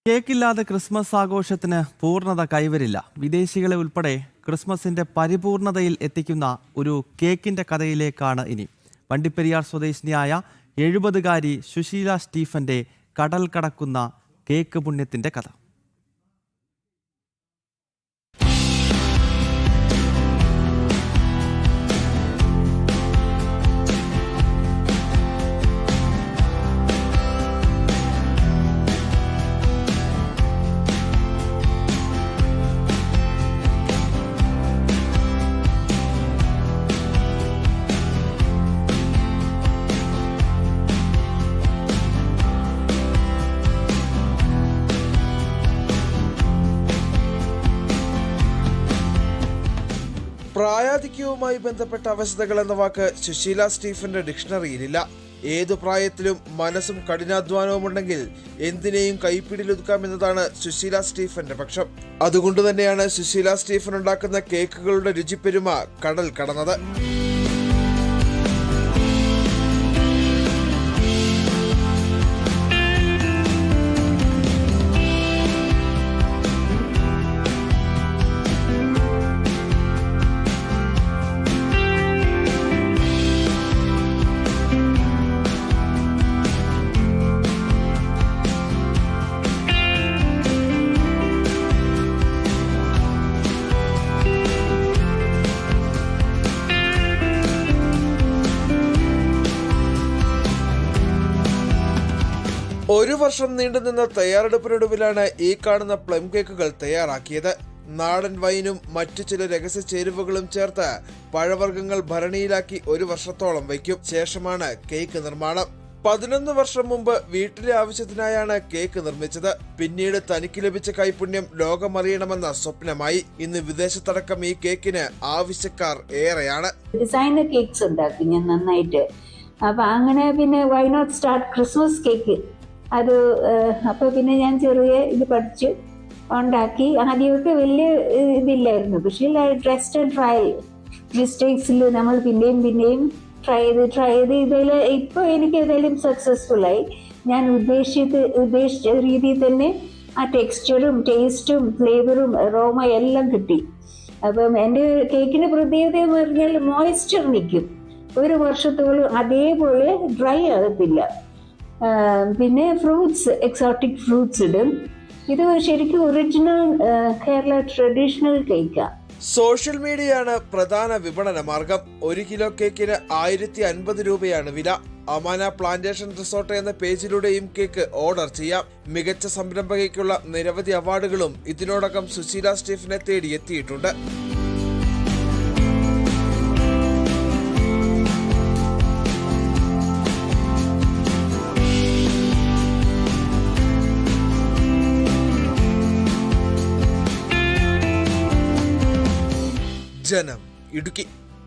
കേക്കില്ലാതെ Christmas ആഘോഷത്തിന് പൂർണ്ണത കൈവരില്ല. വിദേശികളെ ഉൾപ്പെടെ ക്രിസ്മസിന്റെ പരിപൂർണതയിൽ എത്തിക്കുന്ന ഒരു കേക്കിന്റെ കഥയിലേക്കാണ് ഇനി. വണ്ടിപ്പെരിയാർ സ്വദേശിനിയായ 70-കാരി സുശീല സ്റ്റീഫന്റെ കടൽ കടക്കുന്ന കേക്ക് പുണ്യത്തിന്റെ കഥ. പ്രായാധിക്യവുമായി ബന്ധപ്പെട്ട അവശതകൾ എന്ന വാക്ക് സുശീല സ്റ്റീഫന്റെ ഡിക്ഷണറിയിലില്ല. ഏതു പ്രായത്തിലും മനസ്സും കഠിനാധ്വാനവും ഉണ്ടെങ്കിൽ എന്തിനേയും കൈപ്പിടിയിലൊതുക്കാമെന്നതാണ് സുശീല സ്റ്റീഫന്റെ പക്ഷം. അതുകൊണ്ട് തന്നെയാണ് സുശീല സ്റ്റീഫൻ ഉണ്ടാക്കുന്ന കേക്കുകളുടെ രുചിപ്പെരുമ കടൽ കടന്നത്. ഒരു വർഷം നീണ്ടുനിന്ന തയ്യാറെടുപ്പിനൊടുവിലാണ് ഈ കാണുന്ന പ്ലം കേക്കുകൾ തയ്യാറാക്കിയത്. നാടൻ വൈനും മറ്റു ചില രഹസ്യ ചേരുവകളും ചേർത്ത് പഴവർഗ്ഗങ്ങൾ ഭരണിയിലാക്കി 1 വർഷത്തോളം വയ്ക്കും. ശേഷമാണ് കേക്ക് നിർമ്മാണം. 11 വർഷം മുമ്പ് വീട്ടിലെ ആവശ്യത്തിനായാണ് കേക്ക് നിർമ്മിച്ചത്. പിന്നീട് തനിക്ക് ലഭിച്ച കൈപുണ്യം ലോകമറിയണമെന്ന സ്വപ്നമായി. ഇന്ന് വിദേശത്തടക്കം ഈ കേക്കിന് ആവശ്യക്കാർ ഏറെയാണ്. ഡിസൈനർ കേക്ക്സ് ഉണ്ടാക്കി ഞാൻ നന്നായിട്ട്. അപ്പൊ അങ്ങനെ പിന്നെ why not start Christmas cake. അത് അപ്പോൾ പിന്നെ ഞാൻ ചെറിയ ഇത് പഠിച്ച് ഉണ്ടാക്കി. ആദ്യമൊക്കെ വലിയ ഇതില്ലായിരുന്നു, പക്ഷേ ടെസ്റ്റ് ആൻഡ് ട്രയൽ മിസ്റ്റേക്സിൽ നമ്മൾ പിന്നെയും ട്രൈ ചെയ്ത് ഇതിൽ ഇപ്പോൾ എനിക്ക് ഏതായാലും സക്സസ്ഫുള്ളായി. ഞാൻ ഉദ്ദേശിച്ച രീതിയിൽ തന്നെ ആ ടെക്സ്ചറും ടേസ്റ്റും ഫ്ലേവറും അരോമ എല്ലാം കിട്ടി. അപ്പം എൻ്റെ കേക്കിൻ്റെ പ്രത്യേകത എന്ന് പറഞ്ഞാൽ മോയ്സ്ചർ നിൽക്കും 1 വർഷത്തോളം, അതേപോലെ ഡ്രൈ ആകത്തില്ല. പിന്നെ ഫ്രൂട്ട്സ്, എക്സോട്ടിക് ഫ്രൂട്ട്സ് ഇടും. ഇത് ശരിക്കും ഒറിജിനൽ കേരള ട്രഡീഷണൽ കേക്കാണ്. സോഷ്യൽ മീഡിയയാണ് പ്രധാന വിപണന മാർഗം. 1 കിലോ കേക്കിന് 1050 രൂപയാണ് വില. അമാന പ്ലാന്റേഷൻ റിസോർട്ട് എന്ന പേജിലൂടെയും കേക്ക് ഓർഡർ ചെയ്യാം. മികച്ച സംരംഭകയ്ക്കുള്ള നിരവധി അവാർഡുകളും ഇതിനോടകം സുശീല സ്റ്റീഫനെ തേടി എത്തിയിട്ടുണ്ട്. ജനം, ഇടുക്കി.